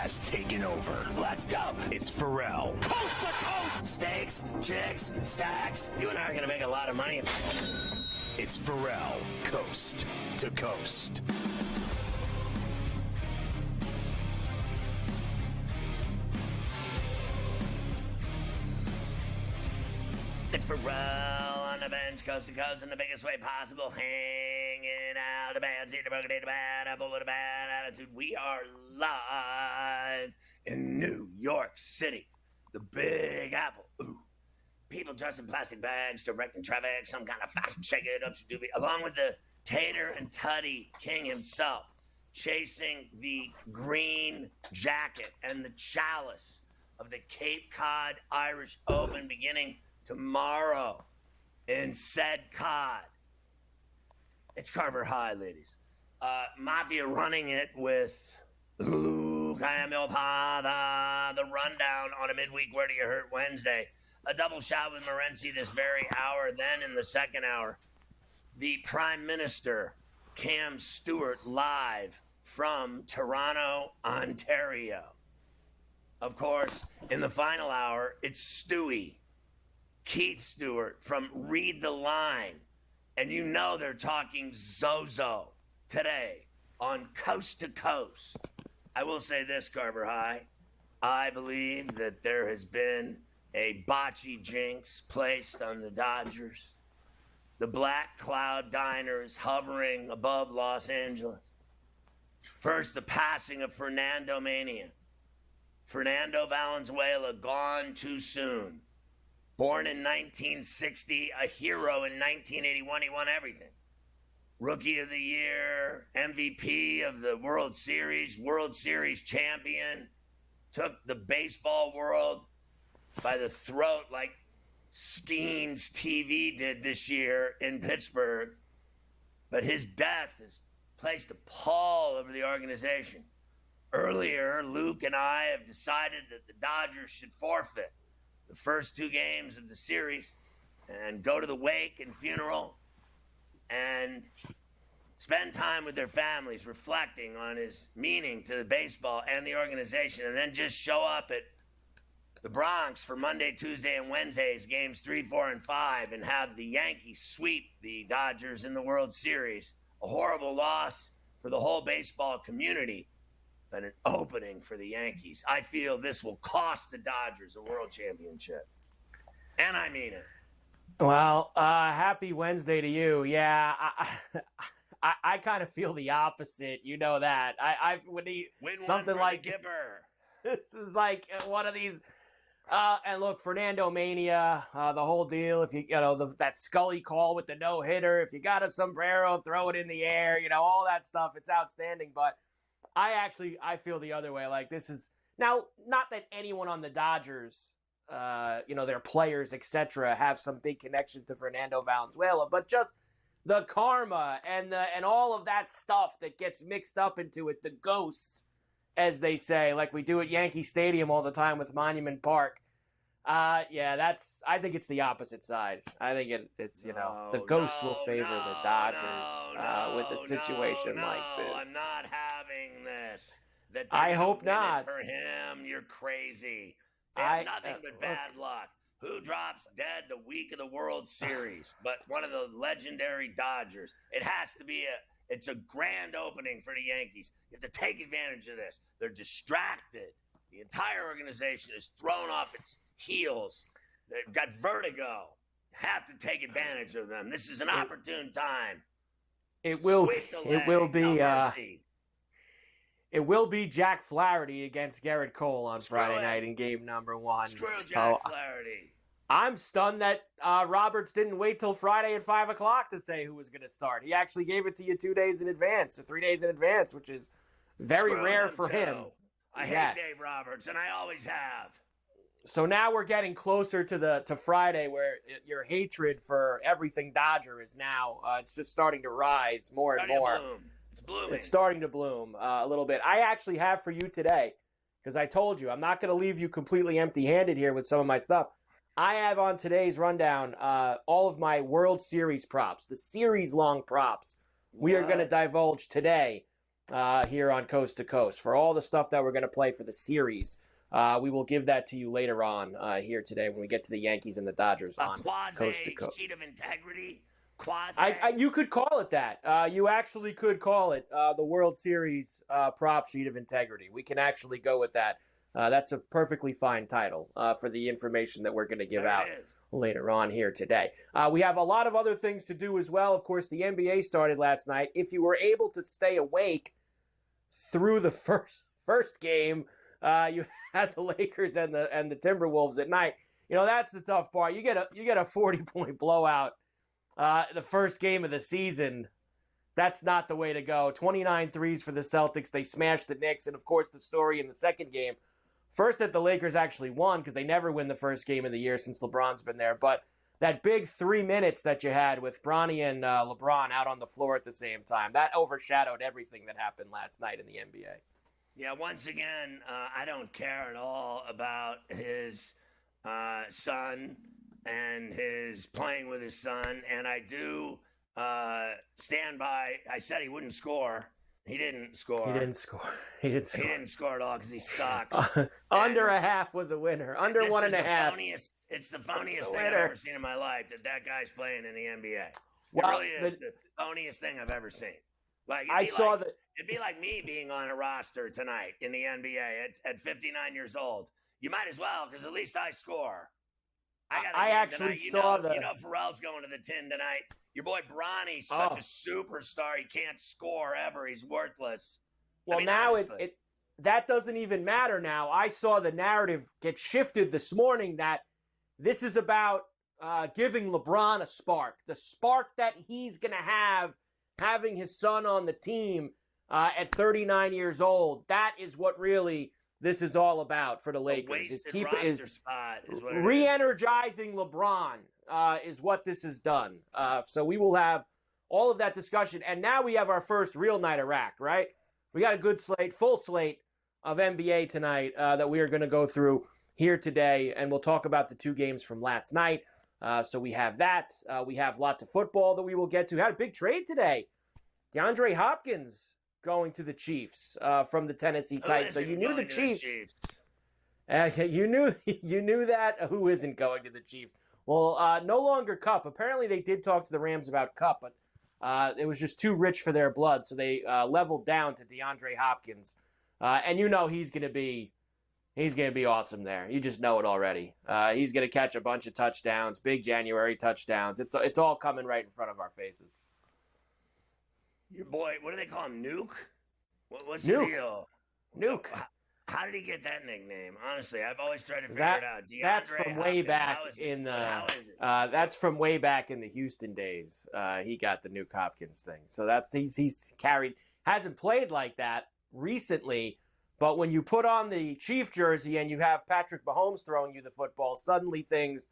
has taken over. Let's go. It's Ferrall. Coast to coast. Steaks, chicks, stacks. You and I are going to make a lot of money. It's Ferrall, coast to coast. It's Ferrall on the bench, coast to coast, in the biggest way possible. Hanging out, a bad seat, a broken day, a bad apple with a bad attitude. We are live in New York City, the Big Apple. Ooh. People dressed in plastic bags, directing traffic, some kind of fashion shake it up, doobie, along with the tater and tutty king himself, chasing the green jacket and the chalice of the Cape Cod Irish Open beginning tomorrow in said Cod. It's Carver High, ladies. Mafia running it with Luke. I am your father. The rundown on a midweek Where Do You Hurt Wednesday. A double shot with Morency this very hour. Then in the second hour, the Prime Minister, Cam Stewart, live from Toronto, Ontario. Of course, in the final hour, it's Stewie, Keith Stewart from Read the Line. And you know they're talking Zozo today on Coast to Coast. I will say this, Carver High. I believe that there has been a bocce jinx placed on the Dodgers. The Black Cloud Diner is hovering above Los Angeles. First, the passing of Fernando Mania. Fernando Valenzuela gone too soon. Born in 1960, a hero in 1981, he won everything. Rookie of the Year, MVP of the World Series champion, took the baseball world by the throat like Skeens TV did this year in Pittsburgh. But his death has placed a pall over the organization. Earlier, Luke and I have decided that the Dodgers should forfeit the first two games of the series and go to the wake and funeral and spend time with their families reflecting on his meaning to the baseball and the organization, and then just show up at the Bronx for Monday, Tuesday, and Wednesdays, games 3, 4, and 5, and have the Yankees sweep the Dodgers in the World Series. A horrible loss for the whole baseball community, but an opening for the Yankees. I feel this will cost the Dodgers a world championship. And I mean it. Well, happy Wednesday to you. Yeah, I kind of feel the opposite. You know that. When something like Gipper. This is like one of these. And look, Fernando Mania, the whole deal. If that Scully call with the no hitter, if you got a sombrero, throw it in the air. All that stuff. It's outstanding. But I feel the other way. Like, this is now, not that anyone on the Dodgers, their players, etc., have some big connection to Fernando Valenzuela, but just the karma and all of that stuff that gets mixed up into it, the ghosts, as they say, like we do at Yankee Stadium all the time with Monument Park. I think it's the opposite side. I think it's the ghosts will favor the Dodgers with a situation like this. I'm not having this. I hope not. For him, you're crazy. They have nothing but bad luck. Who drops dead the week of the World Series? But one of the legendary Dodgers. It has to be it's a grand opening for the Yankees. You have to take advantage of this. They're distracted. The entire organization is thrown off its heels. They've got vertigo. You have to take advantage of them. This is an opportune time. It will be Jack Flaherty against Garrett Cole on Friday night in game number 1. Screw Jack Flaherty. I'm stunned that Roberts didn't wait till Friday at 5 o'clock to say who was going to start. He actually gave it to you 2 days in advance, or 3 days in advance, which is very rare for him. I hate Dave Roberts, and I always have. So now we're getting closer to Friday, where your hatred for everything Dodger is now it's just starting to rise more and more. It's blooming. It's starting to bloom a little bit. I actually have for you today, because I told you I'm not going to leave you completely empty-handed here with some of my stuff. I have on today's rundown all of my World Series props, the series-long props. We are going to divulge today. here on Coast to Coast. For all the stuff that we're going to play for the series, we will give that to you later on here today when we get to the Yankees and the Dodgers on Coast to Coast. Sheet of integrity? Quasi? You could call it that. You actually could call it the World Series prop sheet of integrity. We can actually go with that. That's a perfectly fine title for the information that we're going to give out later on here today. We have a lot of other things to do as well. Of course, the NBA started last night. If you were able to stay awake through the first game, you had the Lakers and the Timberwolves at night. You know, that's the tough part. You get a 40-point blowout the first game of the season. That's not the way to go. 29 threes for the Celtics. They smashed the Knicks. And, of course, the story in the second game, first that the Lakers actually won because they never win the first game of the year since LeBron's been there. But that big 3 minutes that you had with Bronny and LeBron out on the floor at the same time, that overshadowed everything that happened last night in the NBA. Yeah, once again, I don't care at all about his son and his playing with his son. And I do stand by. I said he wouldn't score. He didn't score. He didn't score at all because he sucks. Under a half was a winner. Under 1.5. It's the phoniest thing I've ever seen in my life that guy's playing in the NBA. Well, it really is the phoniest thing I've ever seen. Like it'd be like me being on a roster tonight in the NBA at 59 years old. You might as well, because at least I score. I actually saw Ferrall's going to the 10 tonight. Your boy Bronny's such a superstar. He can't score ever. He's worthless. Well, now that doesn't even matter now. I saw the narrative get shifted this morning that this is about giving LeBron a spark. The spark that he's going to have having his son on the team at 39 years old. That is what really this is all about for the Lakers. Re-energizing LeBron is what this has done. So we will have all of that discussion. And now we have our first real night of rack, right? We got a good slate, full slate of NBA tonight that we are going to go through here today. And we'll talk about the two games from last night. So we have that. We have lots of football that we will get to. Had a big trade today. DeAndre Hopkins going to the Chiefs from the Tennessee Titans. So you knew the Chiefs. You knew that. Who isn't going to the Chiefs? Well, no longer Kupp. Apparently they did talk to the Rams about Kupp, but it was just too rich for their blood. So they leveled down to DeAndre Hopkins. And you know he's going to be awesome there. You just know it already. He's going to catch a bunch of touchdowns, big January touchdowns. It's all coming right in front of our faces. Your boy, what do they call him? Nuke? What's Nuke. the deal? Nuke. How did he get that nickname? Honestly, I've always tried to figure it out. That's from way back in the. That's from way back in the Houston days. He got the Nuke Hopkins thing. So he's carried. Hasn't played like that recently, but when you put on the Chief jersey and you have Patrick Mahomes throwing you the football, suddenly things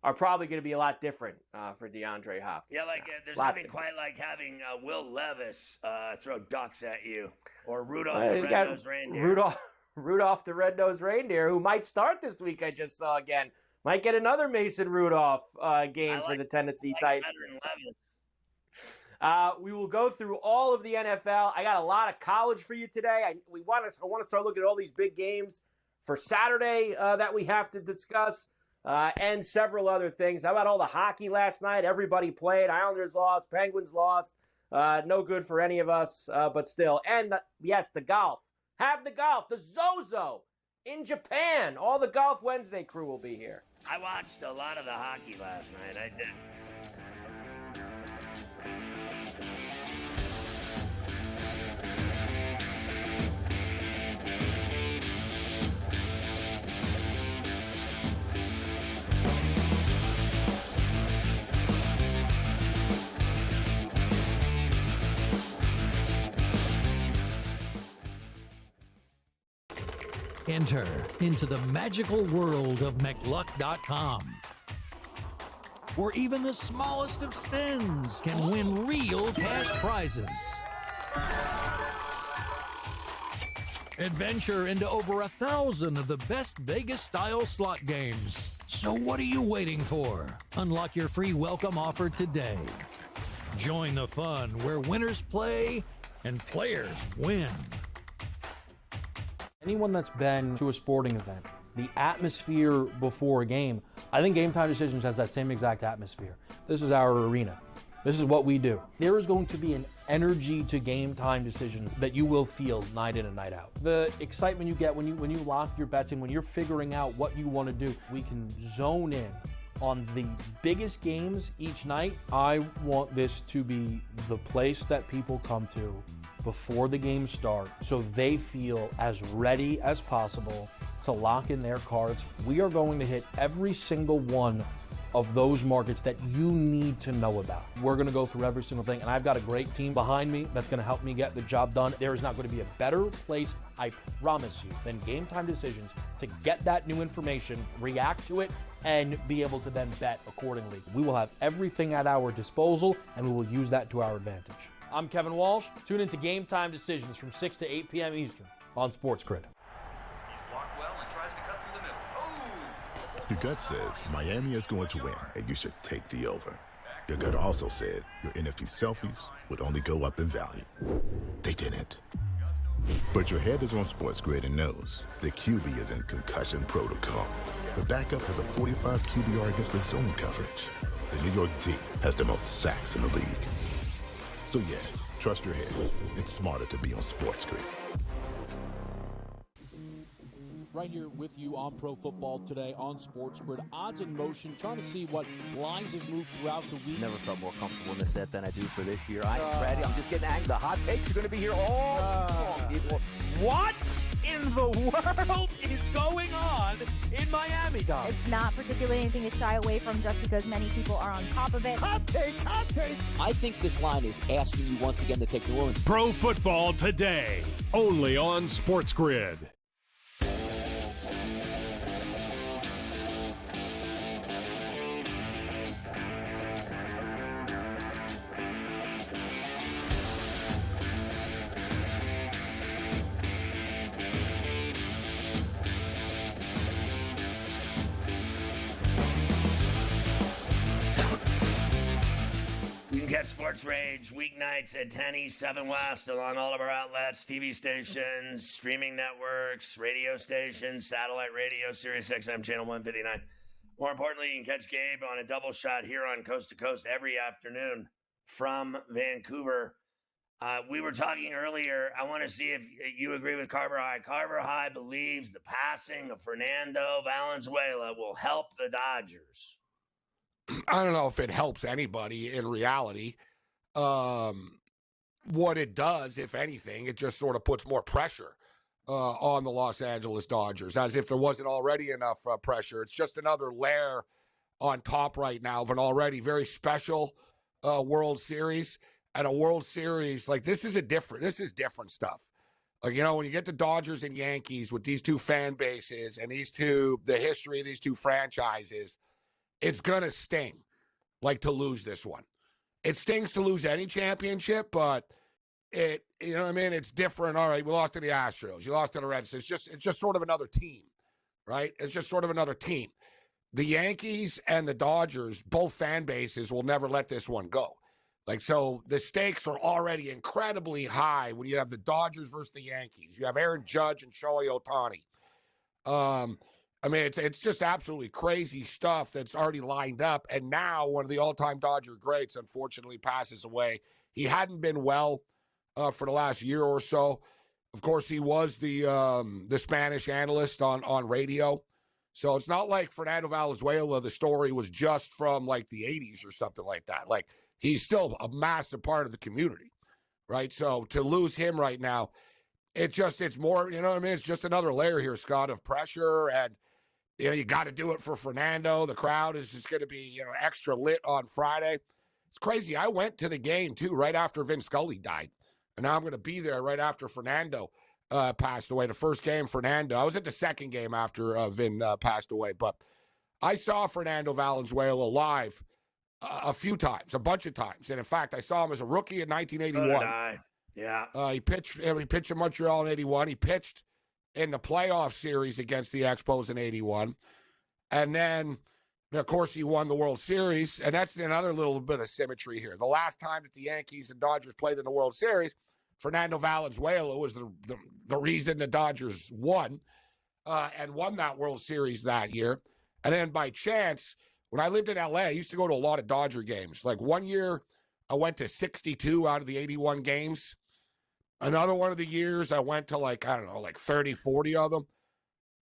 are probably going to be a lot different for DeAndre Hopkins. Yeah, there's nothing quite like having Will Levis throw ducks at you, or Rudolph the Red-Nosed Reindeer. Rudolph the Red-Nosed Reindeer, who might start this week, I just saw again. Might get another Mason Rudolph game for the Tennessee Titans. We will go through all of the NFL. I got a lot of college for you today. I want to start looking at all these big games for Saturday that we have to discuss. And several other things. How about all the hockey last night? Everybody played. Islanders lost. Penguins lost. No good for any of us, but still. And, yes, the golf. Have the golf. The Zozo in Japan. All the Golf Wednesday crew will be here. I watched a lot of the hockey last night. I did. Enter into the magical world of McLuck.com, where even the smallest of spins can win real cash prizes. Adventure into over 1,000 of the best Vegas-style slot games. So what are you waiting for? Unlock your free welcome offer today. Join the fun where winners play, and players win. Anyone that's been to a sporting event, the atmosphere before a game, I think Game Time Decisions has that same exact atmosphere. This is our arena. This is what we do. There is going to be an energy to Game Time Decisions that you will feel night in and night out. The excitement you get when you lock your bets in, when you're figuring out what you want to do, we can zone in on the biggest games each night. I want this to be the place that people come to before the games start so they feel as ready as possible to lock in their cards. We are going to hit every single one of those markets that you need to know about. We're gonna go through every single thing, and I've got a great team behind me that's gonna help me get the job done. There is not gonna be a better place, I promise you, than Game Time Decisions to get that new information, react to it, and be able to then bet accordingly. We will have everything at our disposal, and we will use that to our advantage. I'm Kevin Walsh. Tune into Game Time Decisions from 6 to 8 p.m. Eastern on SportsGrid. Your gut says Miami is going to win, and you should take the over. Your gut also said your NFT selfies would only go up in value. They didn't. But your head is on SportsGrid and knows the QB is in concussion protocol. The backup has a 45 QBR against the zone coverage. The New York D has the most sacks in the league. So yeah, trust your head. It's smarter to be on SportsGrid. Right here with you on Pro Football Today on SportsGrid. Odds in motion, trying to see what lines have moved throughout the week. Never felt more comfortable in the set than I do for this year. I am ready. I'm just getting angry. The hot takes are going to be here all long, people. What in the world is going on in Miami, Dom? It's not particularly anything to shy away from just because many people are on top of it. Hot take, hot take. I think this line is asking you once again to take New Orleans. Pro Football Today, only on SportsGrid. You can catch Sports Rage weeknights at 10 East, 7 West along all of our outlets, TV stations, streaming networks, radio stations, satellite radio, Sirius XM Channel 159. More importantly, you can catch Gabe on a double shot here on Coast to Coast every afternoon from Vancouver. We were talking earlier. I want to see if you agree with Carver High. Carver High believes the passing of Fernando Valenzuela will help the Dodgers. I don't know if it helps anybody in reality. What it does, if anything, it just sort of puts more pressure on the Los Angeles Dodgers, as if there wasn't already enough pressure. It's just another layer on top right now of an already very special World Series. And a World Series, like this is different stuff. Like, you know, when you get the Dodgers and Yankees with these two fan bases and the history of these two franchises, it's going to sting, like, to lose this one. It stings to lose any championship, but you know what I mean? It's different. All right, we lost to the Astros. You lost to the Reds. It's just sort of another team, right? It's just sort of another team. The Yankees and the Dodgers, both fan bases, will never let this one go. Like, so the stakes are already incredibly high when you have the Dodgers versus the Yankees. You have Aaron Judge and Shohei Ohtani. I mean, it's just absolutely crazy stuff that's already lined up. And now one of the all-time Dodger greats, unfortunately, passes away. He hadn't been well for the last year or so. Of course, he was the Spanish analyst on radio. So it's not like Fernando Valenzuela, the story was just from, like, the 80s or something like that. Like, he's still a massive part of the community, right? So to lose him right now, it's more, you know what I mean? It's just another layer here, Scott, of pressure. And, you know, you got to do it for Fernando. The crowd is just going to be, you know, extra lit on Friday. It's crazy. I went to the game, too, right after Vin Scully died. And now I'm going to be there right after Fernando passed away. The first game, Fernando. I was at the second game after Vin passed away. But I saw Fernando Valenzuela live a few times, a bunch of times. And, in fact, I saw him as a rookie in 1981. So did I. Yeah. He pitched in Montreal in 81. He pitched in the playoff series against the Expos in 81. And then, of course, he won the World Series. And that's another little bit of symmetry here. The last time that the Yankees and Dodgers played in the World Series Fernando Valenzuela was the reason the Dodgers won and won that World Series that year. And then by chance, when I lived in L.A., I used to go to a lot of Dodger games. Like one year, I went to 62 out of the 81 games. Another one of the years, I went to like 30, 40 of them.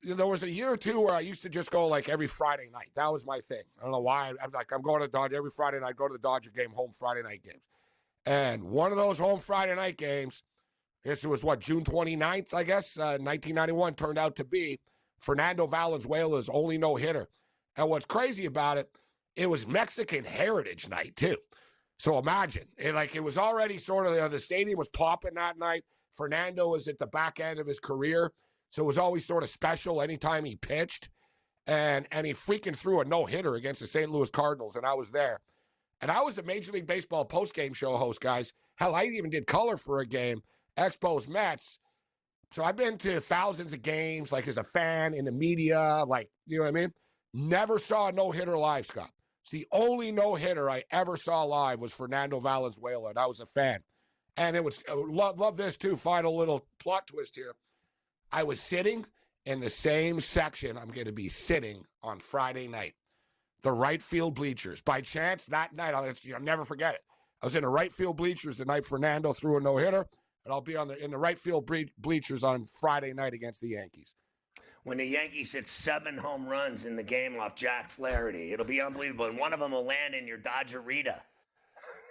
There was a year or two where I used to just go like every Friday night. That was my thing. I don't know why. I'm going to Dodger every Friday night. Go to the Dodger game, home Friday night games. And one of those home Friday night games, this was June 29th, I guess, 1991, turned out to be Fernando Valenzuela's only no-hitter. And what's crazy about it, it was Mexican Heritage Night, too. So imagine, it was already sort of, the stadium was popping that night. Fernando was at the back end of his career, so it was always sort of special anytime he pitched. And he freaking threw a no-hitter against the St. Louis Cardinals, and I was there. And I was a Major League Baseball post-game show host, guys. Hell, I even did color for a game, Expos Mets. So I've been to thousands of games, like as a fan, in the media, like, you know what I mean? Never saw a no-hitter live, Scott. It's the only no-hitter I ever saw live was Fernando Valenzuela, and I was a fan. And it was, love this too, final little plot twist here. I was sitting in the same section I'm going to be sitting on Friday night, the right field bleachers. By chance, that night, I'll never forget it. I was in the right field bleachers the night Fernando threw a no-hitter, and I'll be in the right field bleachers on Friday night against the Yankees. When the Yankees hit 7 home runs in the game off Jack Flaherty, it'll be unbelievable, and one of them will land in your Dodgerita.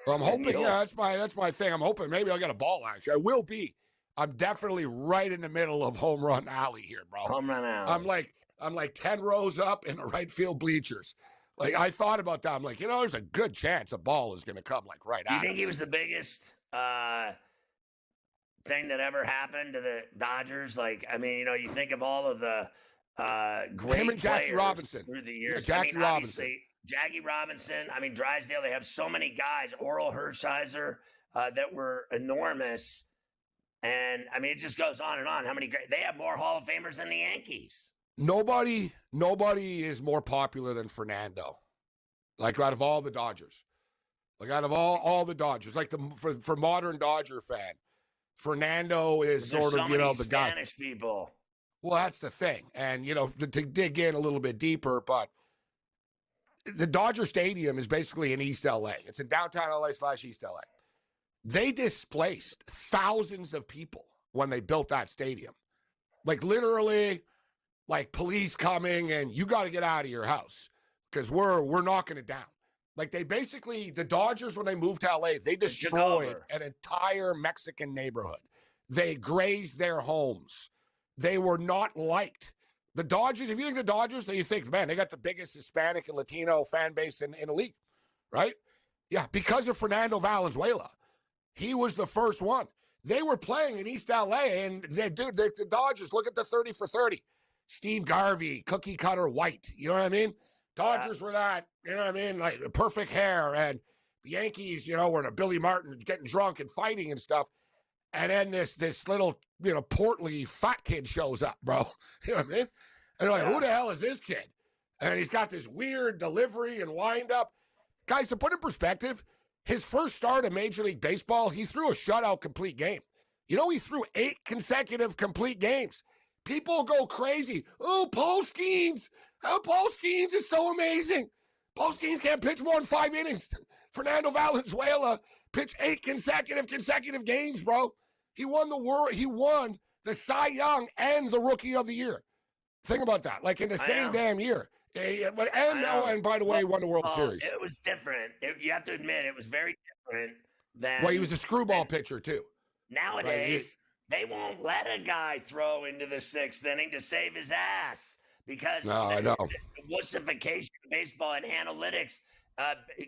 Well, I'm hoping, that's my thing. I'm hoping maybe I'll get a ball action. I will be. I'm definitely right in the middle of home run alley here, bro. Home run alley. I'm like 10 rows up in the right field bleachers. Like, I thought about that. I'm like, there's a good chance a ball is going to come like right at us. Do you think he was the biggest thing that ever happened to the Dodgers? Like, I mean, you think of all of the great him and Jackie players Robinson through the years. Yeah, Jackie Robinson. Jackie Robinson. I mean, Drysdale. They have so many guys. Oral Hershiser that were enormous. And I mean, it just goes on and on. How many great? They have more Hall of Famers than the Yankees. Nobody is more popular than Fernando. Like out of all the Dodgers, like out of all the Dodgers, like for modern Dodger fan, Fernando is sort of the guy. Spanish people. Well, that's the thing, and to dig in a little bit deeper, but the Dodger Stadium is basically in East LA. It's in downtown LA/East LA. They displaced thousands of people when they built that stadium. Like literally, like police coming and you got to get out of your house because we're knocking it down. Like the Dodgers, when they moved to LA, they destroyed an entire Mexican neighborhood. They grazed their homes. They were not liked. The Dodgers, if you think the Dodgers, then you think, man, they got the biggest Hispanic and Latino fan base in the league, right? Yeah, because of Fernando Valenzuela. He was the first one. They were playing in East LA, and the Dodgers, look at the 30 for 30. Steve Garvey, cookie cutter white. You know what I mean? Dodgers were that, you know what I mean? Like perfect hair. And the Yankees, were in a Billy Martin getting drunk and fighting and stuff. And then this little, portly fat kid shows up, bro. You know what I mean? And they're like, who the hell is this kid? And he's got this weird delivery and wind up. Guys, to put in perspective, his first start in Major League Baseball, he threw a shutout complete game. He threw 8 consecutive complete games. People go crazy. Oh, Paul Skeens. Oh, Paul Skeens is so amazing. Paul Skeens can't pitch more than 5 innings. Fernando Valenzuela pitched 8 consecutive games, bro. He won the Cy Young and the Rookie of the Year. Think about that. Like in the same damn year. And by the way, he won the World Series. It was different. You have to admit, it was very different than. Well, he was a screwball pitcher too. Nowadays, they won't let a guy throw into the 6th inning to save his ass because the wussification of baseball and analytics.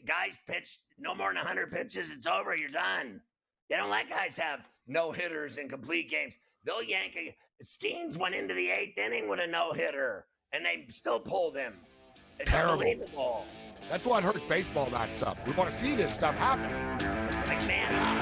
Guys pitch no more than 100 pitches. It's over. You're done. They don't let guys have no hitters in complete games. They'll yank. Skeens went into the 8th inning with a no hitter. And they still pulled him. It's terrible. Unbelievable. That's what hurts baseball, that stuff. We want to see this stuff happen. Like, man up.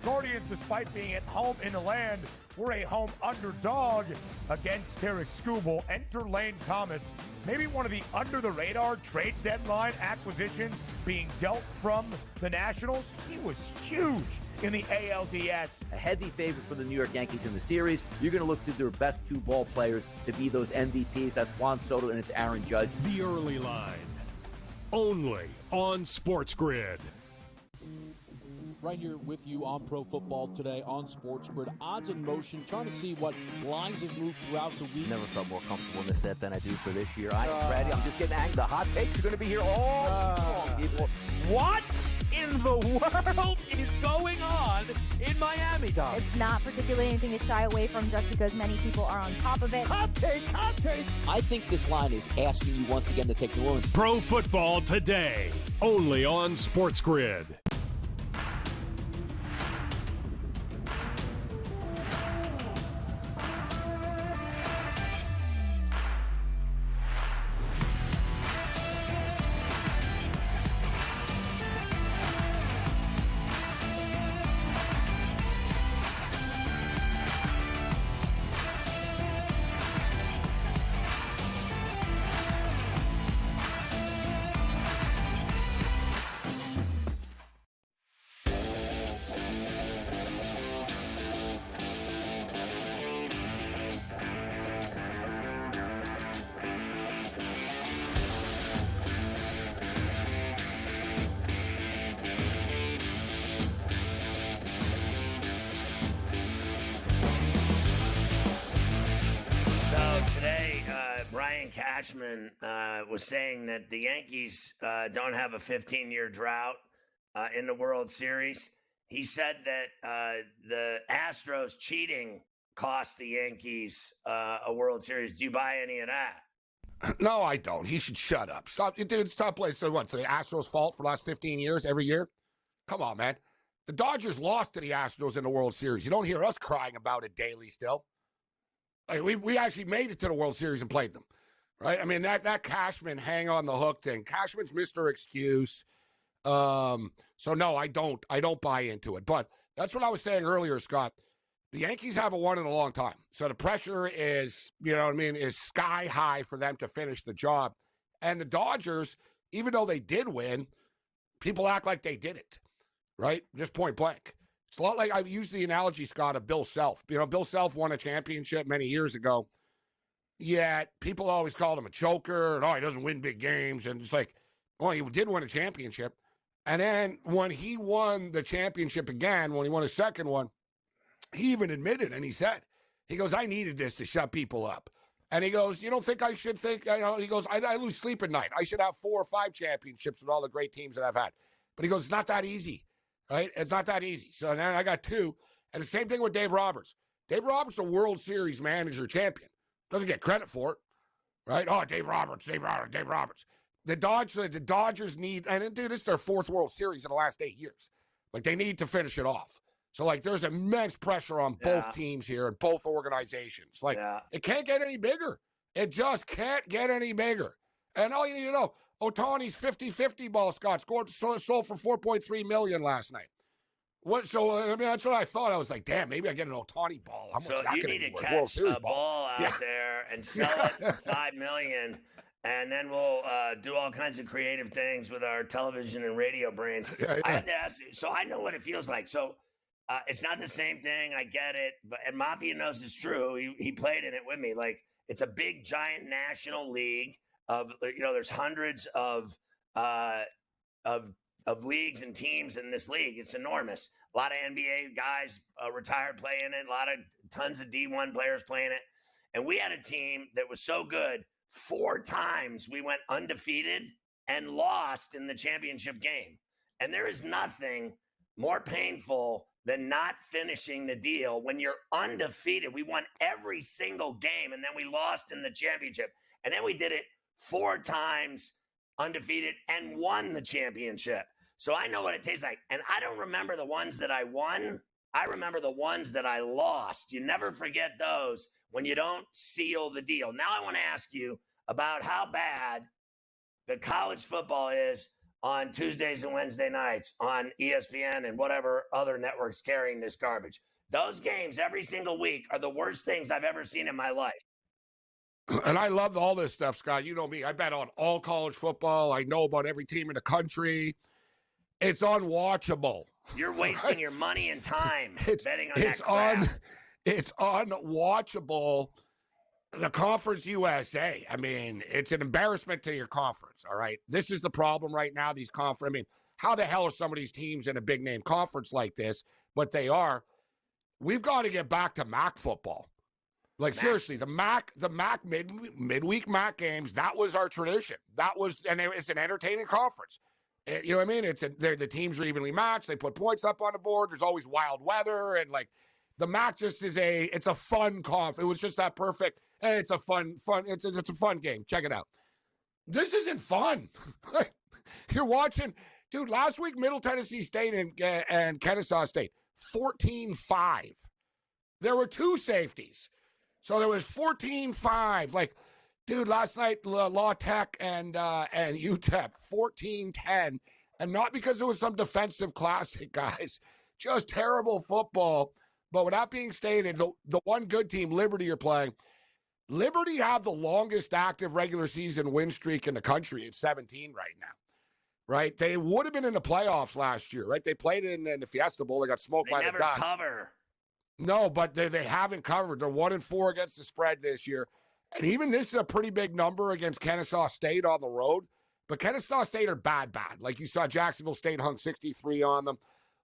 Guardians, despite being at home in the land, were a home underdog against Tarek Skubal. Enter Lane Thomas, maybe one of the under-the-radar trade deadline acquisitions being dealt from the Nationals. He was huge in the ALDS. A heavy favorite for the New York Yankees in the series. You're going to look to their best two ball players to be those MVPs. That's Juan Soto and it's Aaron Judge. The Early Line, only on SportsGrid. Right here with you on Pro Football Today on SportsGrid. Odds in motion, trying to see what lines have moved throughout the week. Never felt more comfortable in the set than I do for this year. I'm ready. I'm just getting angry. The hot takes are going to be here all long, people. What in the world is going on in Miami, Dom? It's not particularly anything to shy away from just because many people are on top of it. Hot take, hot take. I think this line is asking you once again to take New Orleans. Pro Football Today, only on SportsGrid. Cashman was saying that the Yankees don't have a 15-year drought in the World Series. He said that the Astros cheating cost the Yankees a World Series. Do you buy any of that? No, I don't. He should shut up. Stop. Dude, stop playing. So what? So the Astros' fault for the last 15 years every year? Come on, man. The Dodgers lost to the Astros in the World Series. You don't hear us crying about it daily still. Like, we actually made it to the World Series and played them. Right? I mean, that Cashman hang on the hook thing. Cashman's Mr. Excuse. So no, I don't buy into it. But that's what I was saying earlier, Scott. The Yankees haven't won in a long time. So the pressure is, is sky high for them to finish the job. And the Dodgers, even though they did win, people act like they didn't. Right? Just point blank. It's a lot like I've used the analogy, Scott, of Bill Self. Bill Self won a championship many years ago. Yet people always called him a choker and, he doesn't win big games. And it's like, he did win a championship. And then when he won the championship again, when he won his second one, he even admitted, and he said, I needed this to shut people up. And he goes, you don't think I should think, he goes, I lose sleep at night. I should have 4 or 5 championships with all the great teams that I've had. But he goes, it's not that easy, right? It's not that easy. So then I got 2. And the same thing with Dave Roberts. Dave Roberts, a World Series manager champion. Doesn't get credit for it, right? Oh, Dave Roberts. The Dodgers need, and dude, it's their 4th World Series in the last 8 years. Like, they need to finish it off. So, there's immense pressure on both teams here and both organizations. It can't get any bigger. It just can't get any bigger. And all you need to know, Ohtani's 50-50 ball, Scott, sold for $4.3 million last night. That's what I thought. I was like, damn, maybe I get an Ohtani ball. How much so you need to catch a ball out there and sell it for $5 million, and then we'll do all kinds of creative things with our television and radio brains. Yeah. I have to ask you, so I know what it feels like. So it's not the same thing. I get it, and Mafia knows it's true. He played in it with me. It's a big, giant national league of there's hundreds of leagues and teams in this league. It's enormous. A lot of NBA guys retired playing it. Tons of D1 players playing it. And we had a team that was so good, 4 times we went undefeated and lost in the championship game. And there is nothing more painful than not finishing the deal when you're undefeated. We won every single game, and then we lost in the championship. And then we did it 4 times undefeated and won the championship. So I know what it tastes like. And I don't remember the ones that I won. I remember the ones that I lost. You never forget those when you don't seal the deal. Now I want to ask you about how bad the college football is on Tuesdays and Wednesday nights on ESPN and whatever other networks carrying this garbage. Those games every single week are the worst things I've ever seen in my life. And I love all this stuff, Scott. You know me. I bet on all college football. I know about every team in the country. It's unwatchable. You're wasting your money and time betting on that crap. It's unwatchable. The Conference USA, I mean, it's an embarrassment to your conference, all right? This is the problem right now, these conference. I mean, how the hell are some of these teams in a big-name conference like this? But they are. We've got to get back to MAC football. Like, seriously, the MAC midweek MAC games, that was our tradition. That was, and it's an entertaining conference. You know what I mean? The teams are evenly matched. They put points up on the board. There's always wild weather. And, like, the MAC just is it's a fun conference. It was just that perfect. It's a fun, it's a fun game. Check it out. This isn't fun. You're watching, dude, last week, Middle Tennessee State and Kennesaw State, 14-5. There were 2 safeties. So there was 14-5. Like, dude, last night, La Tech and UTEP, 14-10. And not because it was some defensive classic, guys. Just terrible football. But with that being stated, the one good team, Liberty, you're playing, Liberty have the longest active regular season win streak in the country. It's 17 right now, right? They would have been in the playoffs last year, right? They played in the Fiesta Bowl. They got smoked by the Ducks. They never cover. No, but they haven't covered. They're 1-4 against the spread this year. And even this is a pretty big number against Kennesaw State on the road. But Kennesaw State are bad. Like you saw, Jacksonville State hung 63 on them.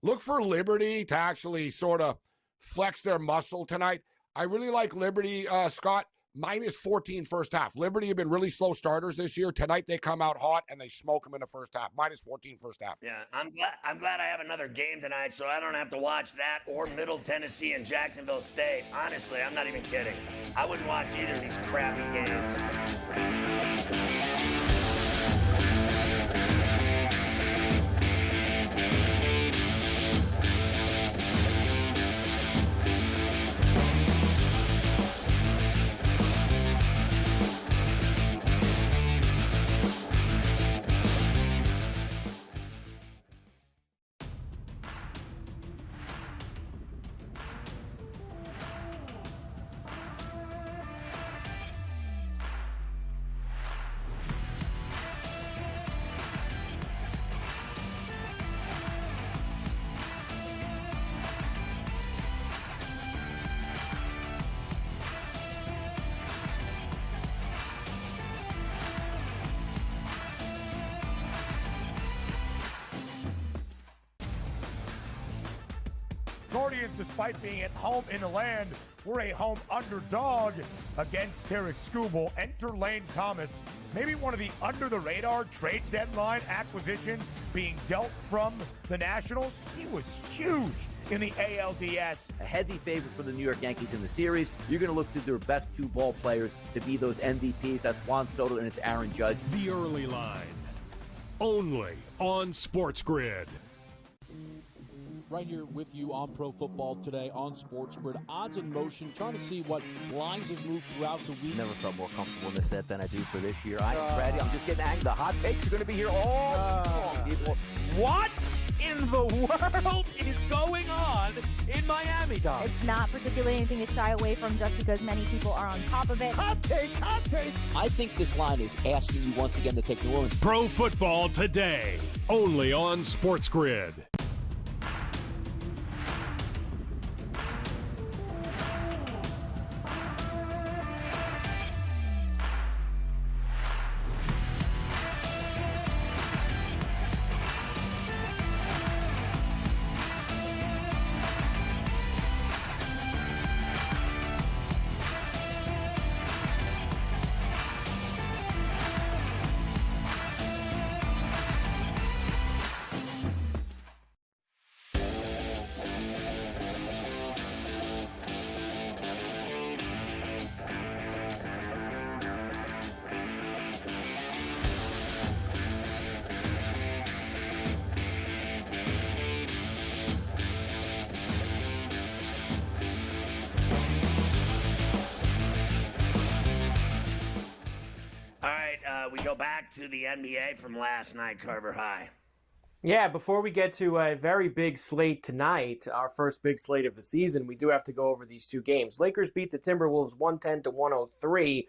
Look for Liberty to actually sort of flex their muscle tonight. I really like Liberty, Scott. -14 first half. Liberty have been really slow starters this year. Tonight they come out hot and they smoke them in the first half. -14 first half. Yeah, I'm glad I have another game tonight, so I don't have to watch that or Middle Tennessee and Jacksonville State. Honestly, I'm not even kidding. I wouldn't watch either of these crappy games. Guardians, despite being at home in the land, were a home underdog against Tarek Skubal. Enter Lane Thomas, maybe one of the under-the-radar trade deadline acquisitions being dealt from the Nationals. He was huge in the ALDS. A heavy favorite for the New York Yankees in the series. You're going to look to their best 2 ball players to be those MVPs. That's Juan Soto and it's Aaron Judge. The early line, only on SportsGrid. Right here with you on Pro Football Today on SportsGrid. Odds in motion, trying to see what lines have moved throughout the week. Never felt more comfortable in this set than I do for this year. I am ready. I'm just getting angry. The hot takes are going to be here all season long, people. What in the world is going on in Miami, Dom? It's not particularly anything to shy away from just because many people are on top of it. Hot take, hot take. I think this line is asking you once again to take New Orleans. Pro Football Today, only on SportsGrid. to the NBA from last night, Carver High. Yeah, before we get to a very big slate tonight, our first big slate of the season, we do have to go over these two games. Lakers beat the Timberwolves 110-103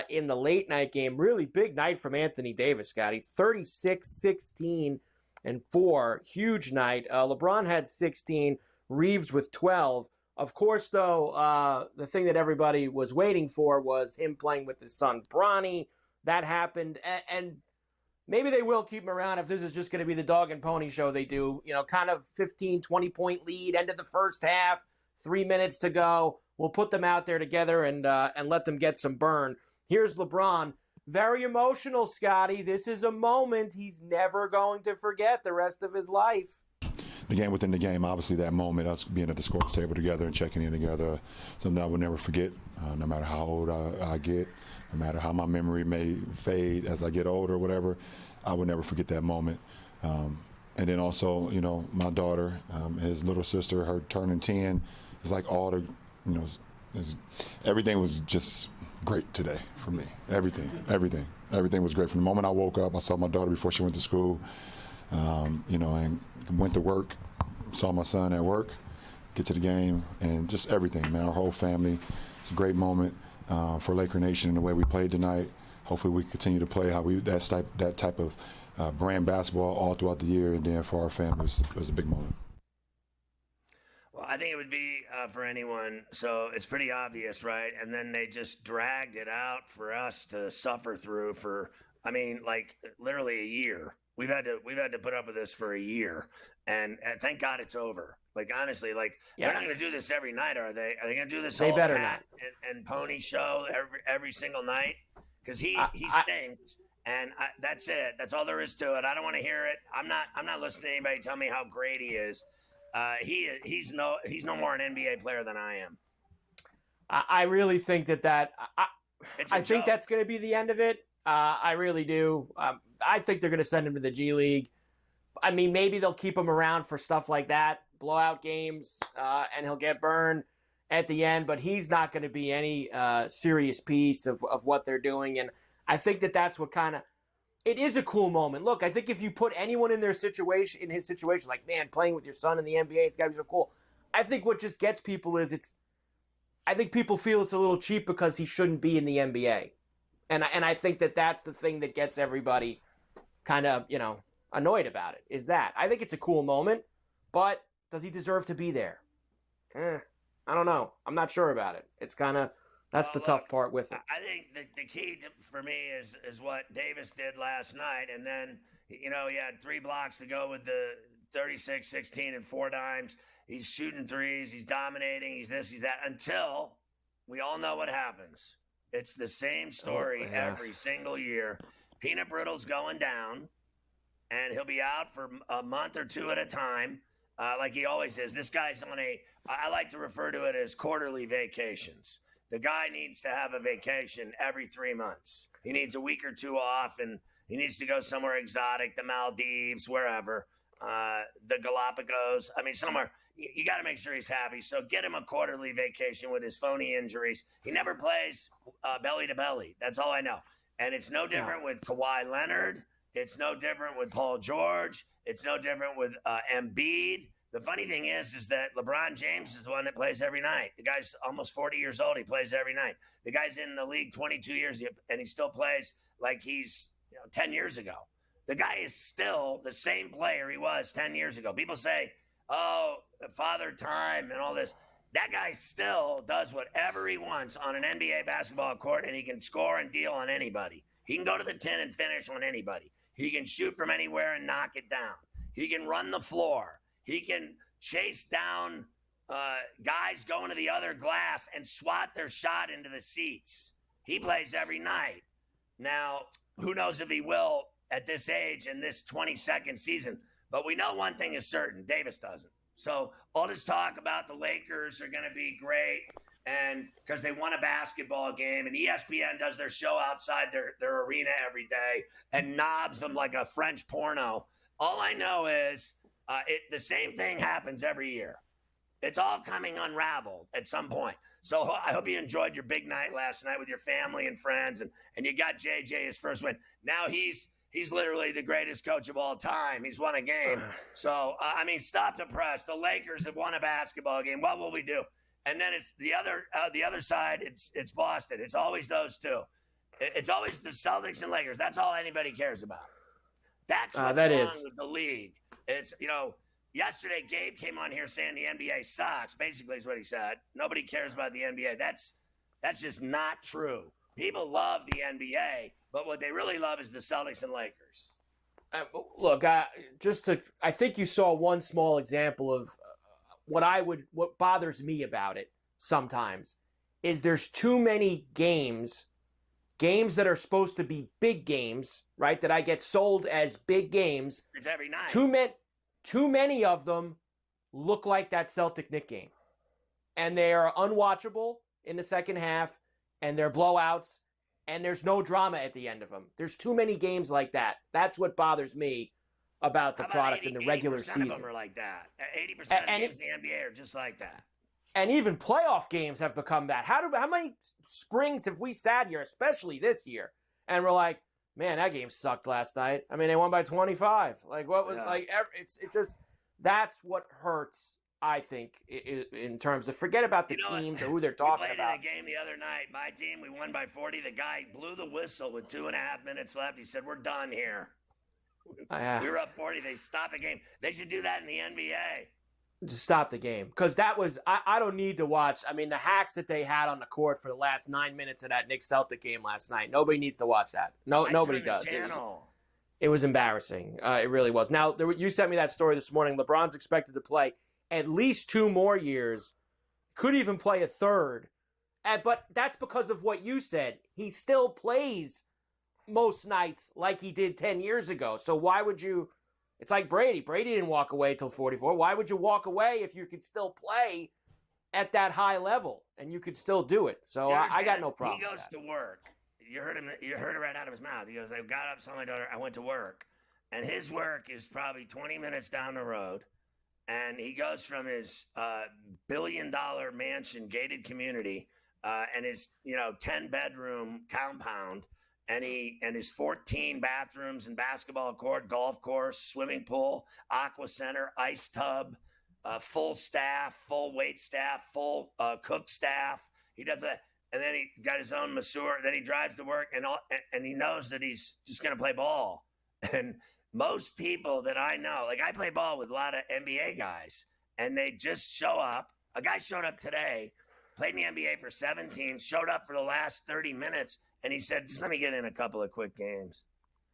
in the late night game. Really big night from Anthony Davis, Scotty. 36, 16, and 4. Huge night. LeBron had 16, Reeves with 12. Of course, though, the thing that everybody was waiting for was him playing with his son, Bronny. That happened, and maybe they will keep him around if this is just going to be the dog and pony show they do. Kind of 15, 20-point lead, end of the first half, 3 minutes to go. We'll put them out there together and let them get some burn. Here's LeBron. Very emotional, Scotty. This is a moment he's never going to forget the rest of his life. The game within the game, obviously that moment, us being at the scores table together and checking in together, something I will never forget, no matter how old I get, no matter how my memory may fade as I get older or whatever, I will never forget that moment. And then also, my daughter, his little sister, her turning 10, it's like all the, everything was just great today for me. Everything was great. From the moment I woke up, I saw my daughter before she went to school, and went to work, saw my son at work, get to the game, and just everything, man. Our whole family. It's a great moment for Laker Nation and the way we played tonight. Hopefully we continue to play that type of brand basketball all throughout the year, and then for our families, it was a big moment. Well, I think it would be for anyone. So it's pretty obvious, right? And then they just dragged it out for us to suffer through for, literally a year. We've had to put up with this for a year, and thank God it's over. Honestly, they're not going to do this every night, are they? Are they going to do this whole cat and pony show every single night? Because he stinks, and that's it. That's all there is to it. I don't want to hear it. I'm not listening to anybody tell me how great he is. He's no more an NBA player than I am. I really think I think that's going to be the end of it. I really do. I think they're going to send him to the G League. I mean, maybe they'll keep him around for stuff like that, blowout games, and he'll get burned at the end. But he's not going to be any serious piece of what they're doing. And I think that's what it is a cool moment. Look, I think if you put anyone in his situation, like, man, playing with your son in the NBA, it's got to be so cool. I think what just gets people is I think people feel it's a little cheap because he shouldn't be in the NBA. And I think that's the thing that gets everybody kind of, annoyed about it, is that. I think it's a cool moment, but does he deserve to be there? I don't know. I'm not sure about it. It's that's the tough part with it. I think the key for me is what Davis did last night. And then, he had 3 blocks to go with the 36, 16, and 4 dimes. He's shooting threes. He's dominating. He's this, he's that, until we all know what happens. It's the same story every single year. Peanut Brittle's going down, and he'll be out for a month or 2 at a time, like he always is. This guy's on I like to refer to it as quarterly vacations. The guy needs to have a vacation every 3 months. He needs a week or 2 off, and he needs to go somewhere exotic, the Maldives, wherever, the Galapagos. Somewhere. You got to make sure he's happy. So get him a quarterly vacation with his phony injuries. He never plays belly to belly. That's all I know. And it's no different with Kawhi Leonard. It's no different with Paul George. It's no different with Embiid. The funny thing is that LeBron James is the one that plays every night. The guy's almost 40 years old. He plays every night. The guy's in the league 22 years, and he still plays like he's 10 years ago. The guy is still the same player he was 10 years ago. People say, oh, father time and all this. That guy still does whatever he wants on an NBA basketball court, and he can score and deal on anybody. He can go to the 10 and finish on anybody. He can shoot from anywhere and knock it down. He can run the floor. He can chase down guys going to the other glass and swat their shot into the seats. He plays every night. Now, who knows if he will at this age in this 22nd season. But we know one thing is certain. Davis doesn't. So all this talk about the Lakers are going to be great and because they won a basketball game, and ESPN does their show outside their arena every day and knobs them like a French porno. All I know is the same thing happens every year. It's all coming unraveled at some point. So I hope you enjoyed your big night last night with your family and friends, and you got JJ his first win. Now he's literally the greatest coach of all time. He's won a game. So, I mean, stop the press. The Lakers have won a basketball game. What will we do? And then it's the other side. It's Boston. It's always those two. It's always the Celtics and Lakers. That's all anybody cares about. That's what's wrong with the league. It's, yesterday Gabe came on here saying the NBA sucks, basically is what he said. Nobody cares about the NBA. That's just not true. People love the NBA, but what they really love is the Celtics and Lakers. Look, I think you saw one small example of what bothers me about it sometimes is there's too many games that are supposed to be big games, right? That I get sold as big games. It's every night. Too many of them look like that Celtic Knick game. And they are unwatchable in the second half, and they're blowouts, and there's no drama at the end of them. There's too many games like that. That's what bothers me about the product in the regular season. 80% of them are like that. 80% of games in the NBA are just like that. And even playoff games have become that. How many springs have we sat here, especially this year, and we're like, man, that game sucked last night. I mean, they won by 25. Like, what was that's what hurts, I think, in terms of forget about the teams or who they're talking about. We played in a game the other night. My team, we won by 40. The guy blew the whistle with 2.5 minutes left. He said, we're done here. We were up 40. They stopped the game. They should do that in the NBA. Just stop the game. Because that was, I don't need to watch. I mean, the hacks that they had on the court for the last 9 minutes of that Knicks Celtic game last night, nobody needs to watch that. Nobody does. It was embarrassing. It really was. Now, you sent me that story this morning. LeBron's expected to play at least 2 more years, could even play a third. But that's because of what you said. He still plays most nights like he did 10 years ago. So why would you? It's like Brady. Brady didn't walk away till 44. Why would you walk away if you could still play at that high level and you could still do it? So I got no problem. He goes to work. You heard him. You heard it right out of his mouth. He goes, I got up, saw my daughter. I went to work. And his work is probably 20 minutes down the road. And he goes from his billion-dollar mansion, gated community, and his 10-bedroom compound, and his 14 bathrooms and basketball court, golf course, swimming pool, aqua center, ice tub, full staff, full wait staff, full cook staff. He does that, and then he got his own masseur. Then he drives to work, and he knows that he's just going to play ball. And most people that I know, like I play ball with a lot of NBA guys, and they just show up. A guy showed up today, played in the NBA for 17, showed up for the last 30 minutes, and he said, just let me get in a couple of quick games.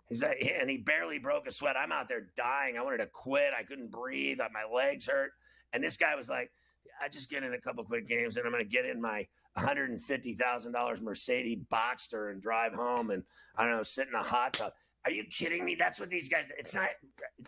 He's like, and he barely broke a sweat. I'm out there dying. I wanted to quit. I couldn't breathe. My legs hurt. And this guy was like, I just get in a couple of quick games, and I'm going to get in my $150,000 Mercedes Boxster and drive home and, I don't know, sit in a hot tub. Are you kidding me? That's what these guys, it's not,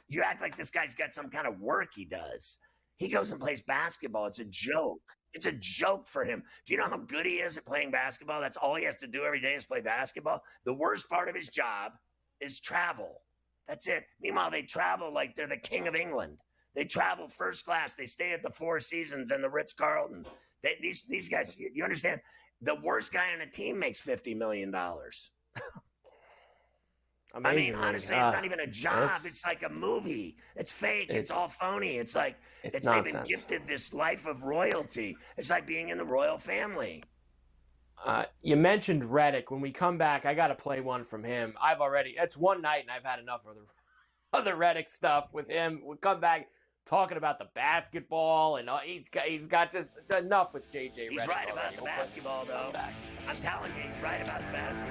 you act like this guy's got some kind of work he does. He goes and plays basketball. It's a joke. It's a joke for him. Do you know how good he is at playing basketball? That's all he has to do every day is play basketball. The worst part of his job is travel. That's it. Meanwhile, they travel like they're the king of England. They travel first class. They stay at the Four Seasons and the Ritz-Carlton. These guys, you understand? The worst guy on the team makes $50 million. Amazing. I mean, honestly, it's not even a job. It's like a movie. It's fake. It's all phony. It's like they've been gifted this life of royalty. It's like being in the royal family. You mentioned Redick. When we come back, I got to play one from him. It's one night, and I've had enough of the other Redick stuff with him. We'll come back talking about the basketball, and he's got just enough with JJ Redick. He's right about the basketball, though. I'm telling you, he's right about the basketball.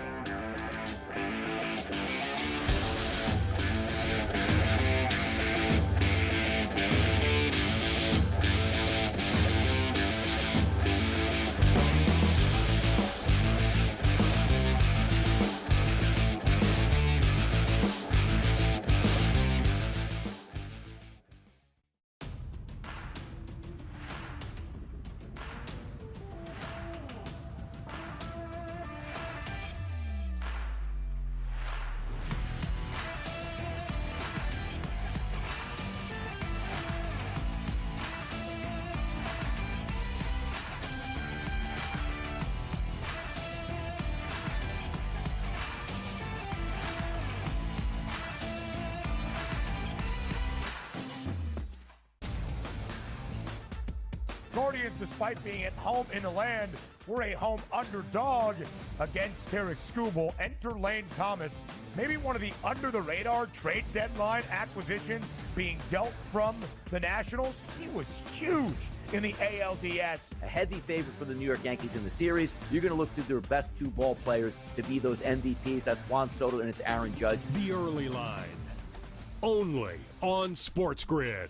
Guardians, despite being at home in the land, were a home underdog against Tarek Skubal. Enter Lane Thomas, maybe one of the under-the-radar trade deadline acquisitions being dealt from the Nationals. He was huge in the ALDS. A heavy favorite for the New York Yankees in the series. You're going to look to their best two ball players to be those MVPs. That's Juan Soto and it's Aaron Judge. The early line, only on SportsGrid.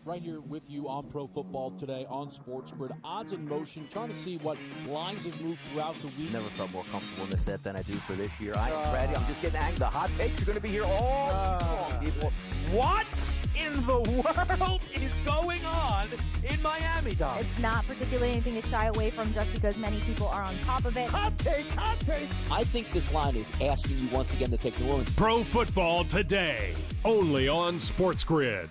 Right here with you on Pro Football Today on SportsGrid. Odds in motion, trying to see what lines have moved throughout the week. Never felt more comfortable in this set than I do for this year. I am ready. I'm just getting angry. The hot takes are going to be here all season long, people. What in the world is going on in Miami, Dom? It's not particularly anything to shy away from just because many people are on top of it. Hot take, hot take. I think this line is asking you once again to take New Orleans. Pro Football Today, only on SportsGrid.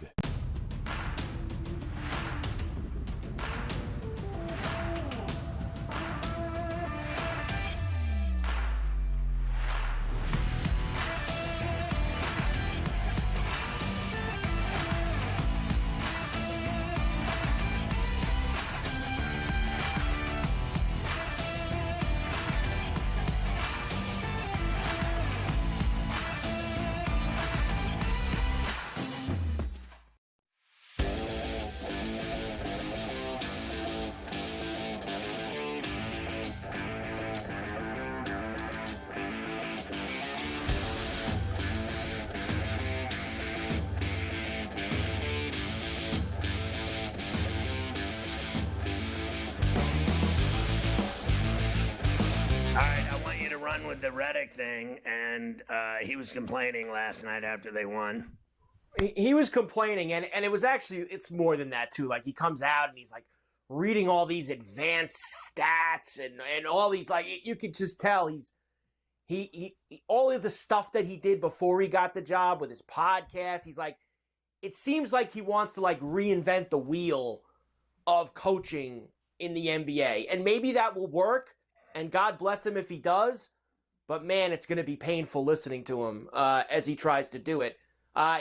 With the Reddick thing, and he was complaining last night after they won. He was complaining, and it was actually, it's more than that, too. Like, he comes out, and he's, like, reading all these advanced stats and all these, like, you could just tell he all of the stuff that he did before he got the job with his podcast, he's like, it seems like he wants to, like, reinvent the wheel of coaching in the NBA. And maybe that will work, and God bless him if he does. But, man, it's going to be painful listening to him as he tries to do it.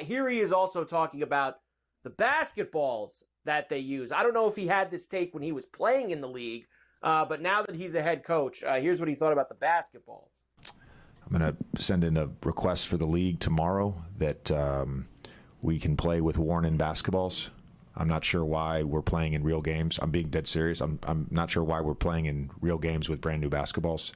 Here he is also talking about the basketballs that they use. I don't know if he had this take when he was playing in the league, but now that he's a head coach, here's what he thought about the basketballs. I'm going to send in a request for the league tomorrow that we can play with worn-in basketballs. I'm not sure why we're playing in real games. I'm being dead serious. I'm not sure why we're playing in real games with brand-new basketballs.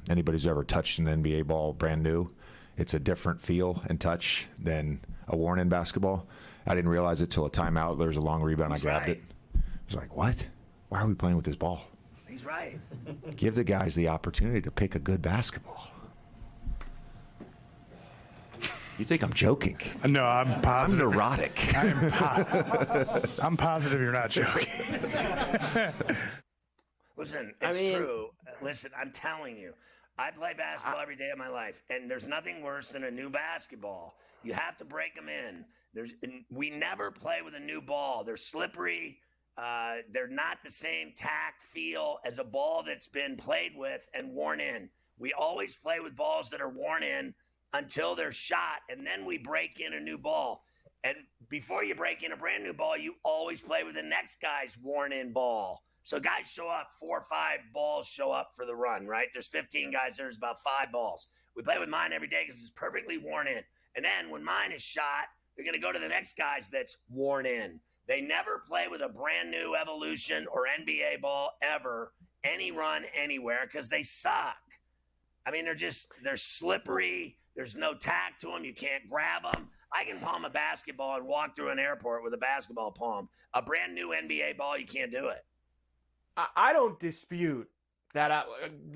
Anybody who's ever touched an NBA ball brand new, it's a different feel and touch than a worn-in basketball. I didn't realize it till a timeout. There was a long rebound. I grabbed it. I was like, what? Why are we playing with this ball? He's right. Give the guys the opportunity to pick a good basketball. You think I'm joking? No, I'm positive. I'm neurotic. I'm positive you're not joking. Listen, it's true. Listen, I'm telling you, I play basketball every day of my life, and there's nothing worse than a new basketball. You have to break them in. We never play with a new ball. They're slippery. They're not the same tack feel as a ball that's been played with and worn in. We always play with balls that are worn in until they're shot, and then we break in a new ball. And before you break in a brand new ball, you always play with the next guy's worn-in ball. So guys show up, 4 or 5 balls show up for the run, right? There's 15 guys, there's about 5 balls. We play with mine every day because it's perfectly worn in. And then when mine is shot, they're going to go to the next guy's that's worn in. They never play with a brand new Evolution or NBA ball ever, any run, anywhere, because they suck. I mean, they're slippery. There's no tack to them. You can't grab them. I can palm a basketball and walk through an airport with a basketball palm. A brand new NBA ball, you can't do it. I don't dispute that.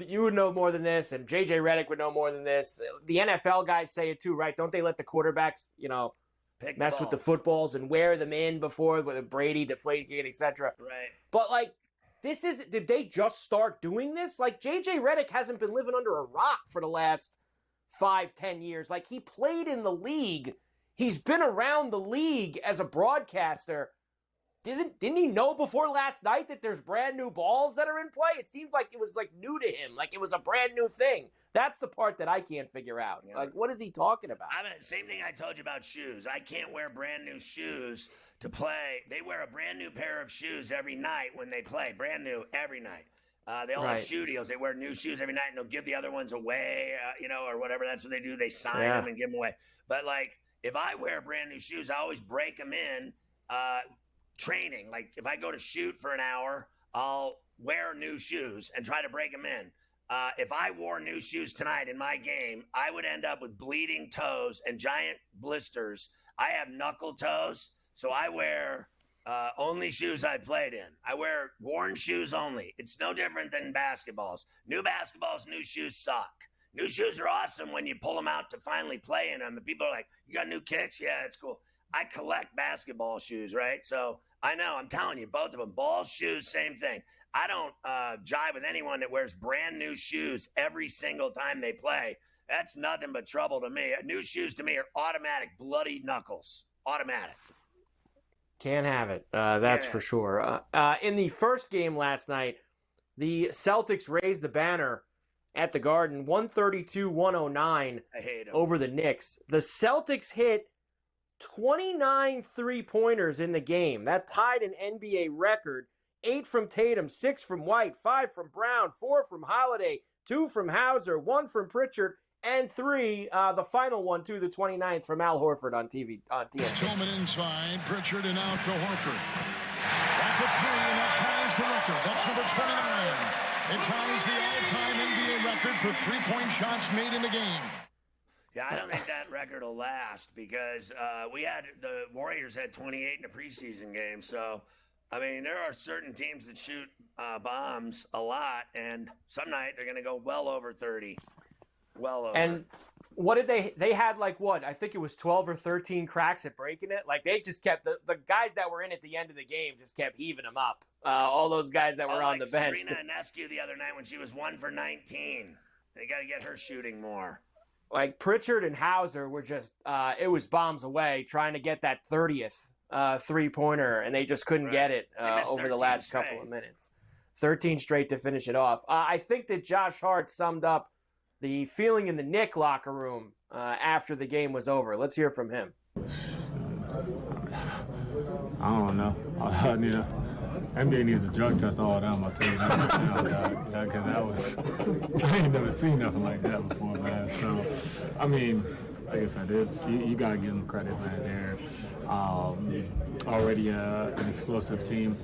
You would know more than this, and J.J. Redick would know more than this. The NFL guys say it too, right? Don't they let the quarterbacks, mess with the footballs and wear them in before with Brady, Deflategate, etc. Right. But, did they just start doing this? J.J. Redick hasn't been living under a rock for the last 5-10 years. He played in the league. He's been around the league as a broadcaster. didn't he know before last night that there's brand new balls that are in play? It seemed like it was like new to him, like it was a brand new thing. That's the part that I can't figure out. Yeah. Like, what is he talking about? I mean, same thing I told you about shoes. I can't wear brand new shoes to play. They wear a brand new pair of shoes every night when they play. Brand new every night. They all have shoe deals. They wear new shoes every night, and they'll give the other ones away, or whatever. That's what they do. They sign them and give them away. But, like, if I wear brand new shoes, I always break them in training. Like, if I go to shoot for an hour, I'll wear new shoes and try to break them in. If I wore new shoes tonight in my game, I would end up with bleeding toes and giant blisters. I have knuckle toes, so I wear only shoes I played in. I wear worn shoes only. It's no different than basketballs. New basketballs, new shoes suck. New shoes are awesome when you pull them out to finally play in them. And people are like, you got new kicks? Yeah, it's cool. I collect basketball shoes, right? So I know, I'm telling you, both of them. Balls, shoes, same thing. I don't jive with anyone that wears brand new shoes every single time they play. That's nothing but trouble to me. New shoes to me are automatic bloody knuckles. Automatic. Can't have it. That's for sure. In the first game last night, the Celtics raised the banner at the Garden, 132-109 over the Knicks. The Celtics hit 29 three-pointers in the game. That tied an NBA record. 8 from Tatum, 6 from White, 5 from Brown, 4 from Holiday, 2 from Hauser, 1 from Pritchard, and 3, the final one, too, the 29th from Al Horford on TNT. Tillman inside, Pritchard, and out to Horford. That's a 3, and that ties the record. That's number 29. It ties the all-time NBA record for three-point shots made in the game. Yeah, I don't think that record will last because the Warriors had 28 in a preseason game. So, I mean, there are certain teams that shoot bombs a lot, and some night they're going to go well over 30. Well over. And what did they had like what? I think it was 12 or 13 cracks at breaking it. Like they just kept the guys that were in at the end of the game just kept heaving them up. All those guys that were on the bench. Serena Ionescu the other night when she was 1 for 19. They got to get her shooting more. Like Pritchard and Hauser were just it was bombs away trying to get that 30th three-pointer, and they just couldn't get it over the last couple of minutes. 13 straight to finish it off. I think that Josh Hart summed up the feeling in the Knick locker room after the game was over. Let's hear from him. I don't know. NBA needs a drug test all down my team. Because that was, I ain't never seen nothing like that before, man. So, I mean, like I said, you got to give them credit, man. They're already an explosive team.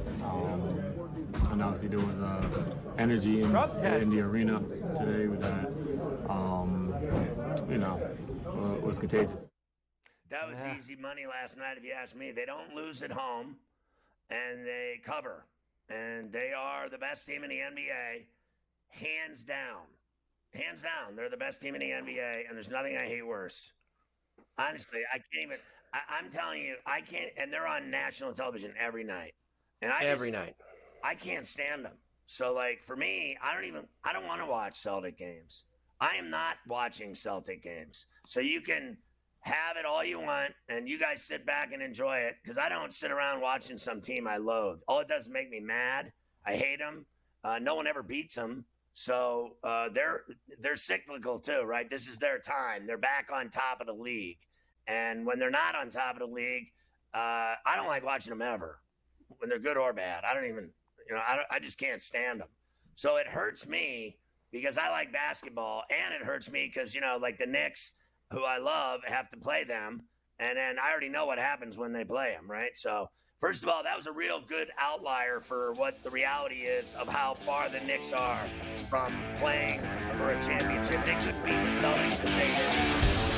And obviously there was energy in the arena today with that. Was contagious. That was easy money last night, if you ask me. They don't lose at home, and they cover. And they are the best team in the NBA, hands down. Hands down, they're the best team in the NBA, and there's nothing I hate worse. Honestly, I can't even. I'm telling you, I can't. And they're on national television every night. And every night. I can't stand them. So, like, for me, I don't want to watch Celtic games. I am not watching Celtic games. So you can have it all you want, and you guys sit back and enjoy it, because I don't sit around watching some team I loathe. All it does is make me mad. I hate them. No one ever beats them. So they're cyclical too, right? This is their time. They're back on top of the league. And when they're not on top of the league, I don't like watching them ever. When they're good or bad. I just can't stand them. So it hurts me because I like basketball, and it hurts me because, like the Knicks, who I love, have to play them. And then I already know what happens when they play them, right? So, first of all, that was a real good outlier for what the reality is of how far the Knicks are from playing for a championship. They could beat the Celtics to save it.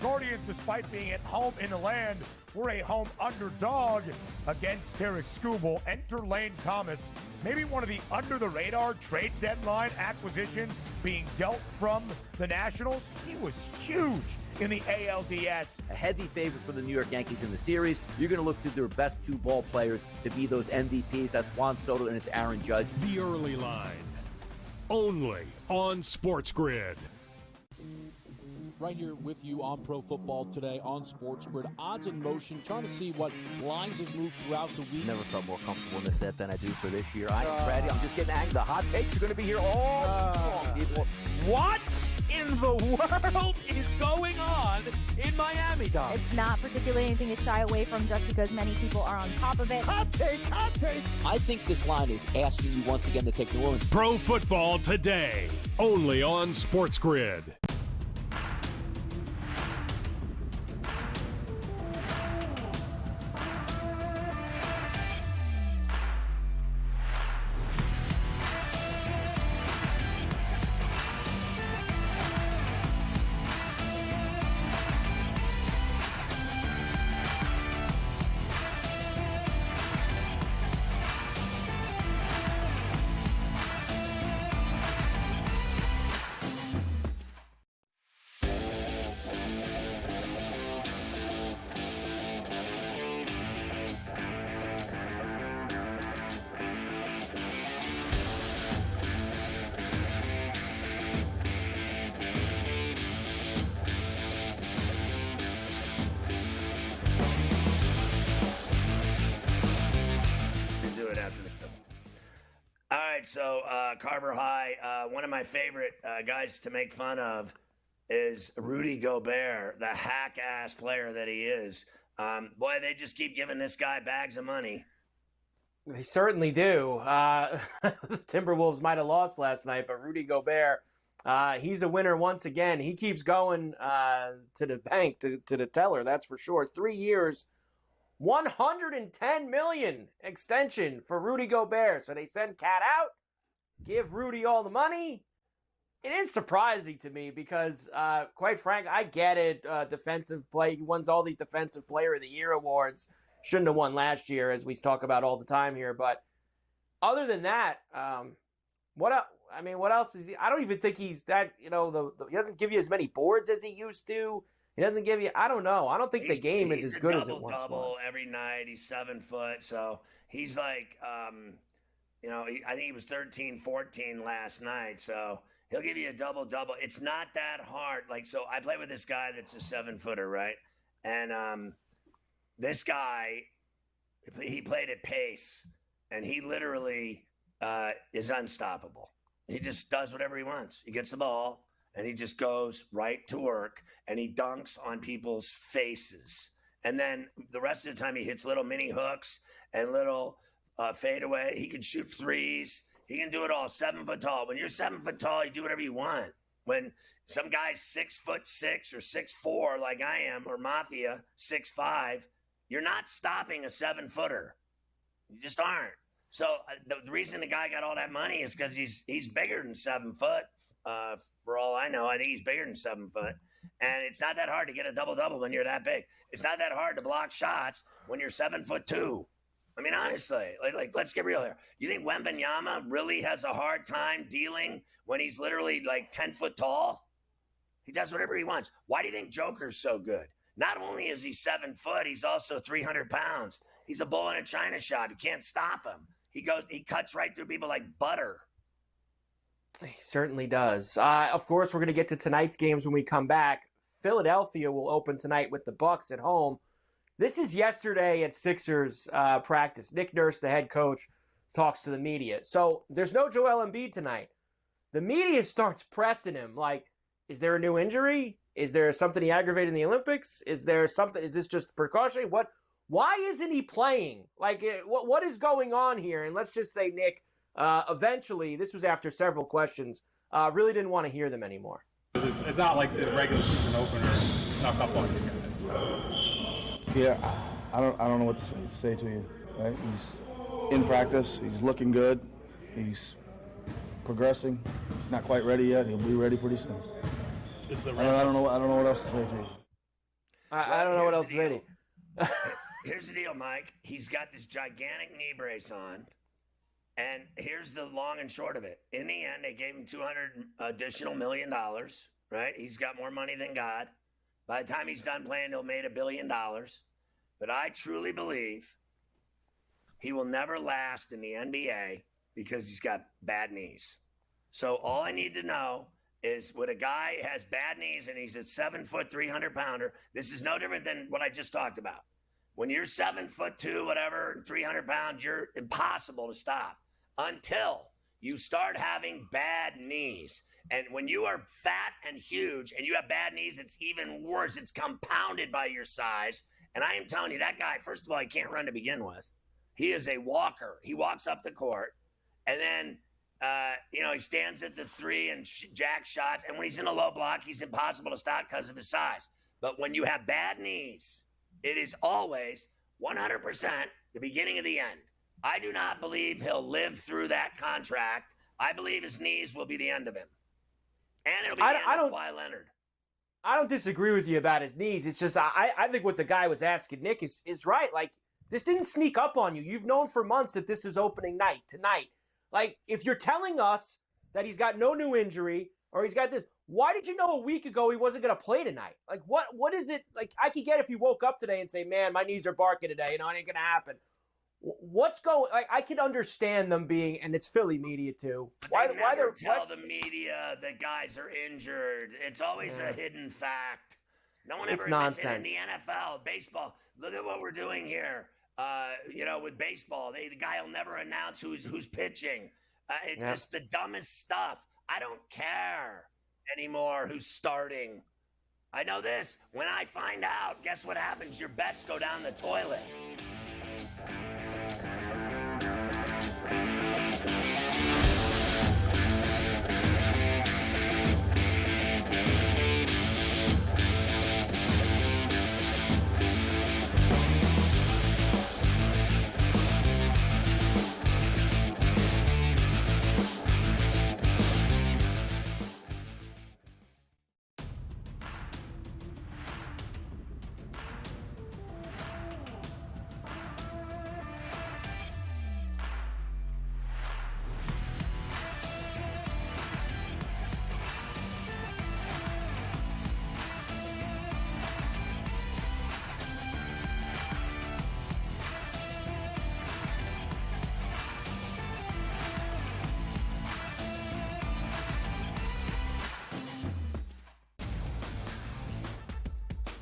Guardians, despite being at home in the land, were a home underdog against Tarek Skubal. Enter Lane Thomas, maybe one of the under-the-radar trade deadline acquisitions being dealt from the Nationals. He was huge in the ALDS. A heavy favorite for the New York Yankees in the series. You're going to look to their best two ball players to be those MVPs. That's Juan Soto and it's Aaron Judge. The early line, only on SportsGrid. Right here with you on Pro Football Today on SportsGrid. Odds in motion, trying to see what lines have moved throughout the week. Never felt more comfortable in this set than I do for this year. I'm ready. I'm just getting angry. The hot takes are going to be here all long, people. What in the world is going on in Miami, Dom? It's not particularly anything to shy away from just because many people are on top of it. Hot take, hot take. I think this line is asking you once again to take New Orleans. Pro Football Today, only on SportsGrid. So Carver High, one of my favorite guys to make fun of is Rudy Gobert, the hack-ass player that he is. Boy, they just keep giving this guy bags of money. They certainly do. The Timberwolves might have lost last night, but Rudy Gobert, he's a winner once again. He keeps going to the bank, to the teller, that's for sure. 3 years, $110 million extension for Rudy Gobert. So they send Cat out, give Rudy all the money. It is surprising to me because, quite frankly, I get it. Defensive play, he won all these Defensive Player of the Year awards. Shouldn't have won last year, as we talk about all the time here. But other than that, what else is he? I don't even think he's that. He doesn't give you as many boards as he used to. He doesn't give you, I don't know. I don't think the game is as good as it once was. He's a double-double every night. He's 7 foot. So he's like, I think he was 13, 14 last night. So he'll give you a double-double. It's not that hard. So I play with this guy that's a 7-footer, right? And this guy, he played at pace. And he literally is unstoppable. He just does whatever he wants. He gets the ball. And he just goes right to work, and he dunks on people's faces. And then the rest of the time, he hits little mini hooks and little fadeaway. He can shoot threes. He can do it all. 7 foot tall. When you're 7 foot tall, you do whatever you want. When some guy's 6'6" or 6'4" like I am, or Mafia 6'5", you're not stopping a 7-footer. You just aren't. So the reason the guy got all that money is because he's bigger than 7 foot. For all I know, I think he's bigger than 7 foot. And it's not that hard to get a double-double when you're that big. It's not that hard to block shots when you're 7'2". I mean, honestly, let's get real here. You think Wembanyama really has a hard time dealing when he's literally 10 foot tall? He does whatever he wants. Why do you think Joker's so good? Not only is he 7 foot, he's also 300 pounds. He's a bull in a china shop. You can't stop him. He cuts right through people like butter. He certainly does. Of course, we're going to get to tonight's games when we come back. Philadelphia will open tonight with the Bucks at home. This is yesterday at Sixers practice. Nick Nurse, the head coach, talks to the media. So there's no Joel Embiid tonight. The media starts pressing him like, is there a new injury? Is there something he aggravated in the Olympics? Is this just precautionary? Why isn't he playing? What is going on here? And let's just say, Nick, eventually, this was after several questions, really didn't want to hear them anymore. It's not like the regular season opener snuck up on you guys. Yeah, I don't know what to say to you. Right? He's in practice. He's looking good. He's progressing. He's not quite ready yet. He'll be ready pretty soon. I don't know what else to say to you. I don't know what else to say. Here's the deal, Mike. He's got this gigantic knee brace on. And here's the long and short of it. In the end, they gave him $200 additional million, right? He's got more money than God. By the time he's done playing, he'll make $1 billion. But I truly believe he will never last in the NBA because he's got bad knees. So all I need to know is when a guy has bad knees and he's a 7-foot, 300-pounder, this is no different than what I just talked about. When you're 7'2", whatever, 300 pounds, you're impossible to stop until you start having bad knees. And when you are fat and huge and you have bad knees, it's even worse. It's compounded by your size. And I am telling you, that guy, first of all, he can't run to begin with. He is a walker. He walks up the court, and then, he stands at the three and jacks shots. And when he's in a low block, he's impossible to stop because of his size. But when you have bad knees, it is always 100% the beginning of the end. I do not believe he'll live through that contract. I believe his knees will be the end of him. And it'll be the end of Kawhi Leonard. I don't disagree with you about his knees. It's just I think what the guy was asking Nick is right. Like, this didn't sneak up on you. You've known for months that this is opening night tonight. Like, if you're telling us that he's got no new injury or he's got this, why did you know a week ago he wasn't going to play tonight? Like, what is it? Like, I could get if you woke up today and say, man, my knees are barking today. It ain't going to happen. What's going? Like, I can understand them being, and it's Philly media too. Why they're tell the media that guys are injured? It's always a hidden fact. No one ever admits it in the NFL, baseball. Look at what we're doing here. With baseball, the guy will never announce who's pitching. It's just the dumbest stuff. I don't care anymore who's starting. I know this. When I find out, guess what happens? Your bets go down the toilet.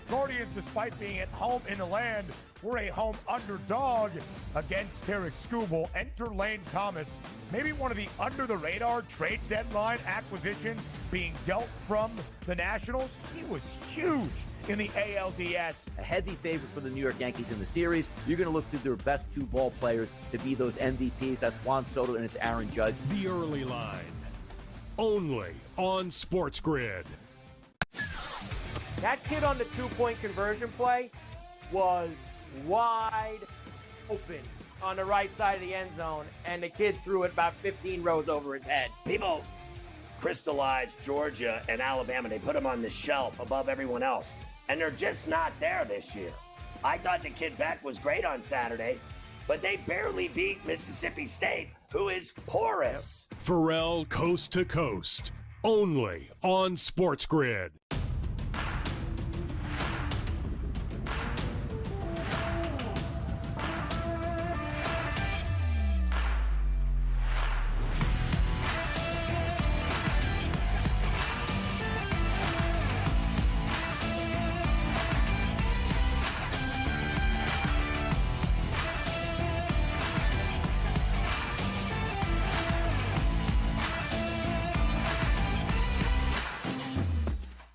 Guardians, despite being at home in the land, were a home underdog against Tarek Skubal. Enter Lane Thomas, maybe one of the under-the-radar trade deadline acquisitions being dealt from the Nationals. He was huge in the ALDS. A heavy favorite for the New York Yankees in the series. You're going to look to their best two ball players to be those MVPs. That's Juan Soto and it's Aaron Judge. The early line, only on SportsGrid. That kid on the two-point conversion play was wide open on the right side of the end zone, and the kid threw it about 15 rows over his head. People crystallized Georgia and Alabama. They put them on the shelf above everyone else, and they're just not there this year. I thought the kid Beck was great on Saturday, but they barely beat Mississippi State, who is porous. Ferrall coast to coast, only on SportsGrid.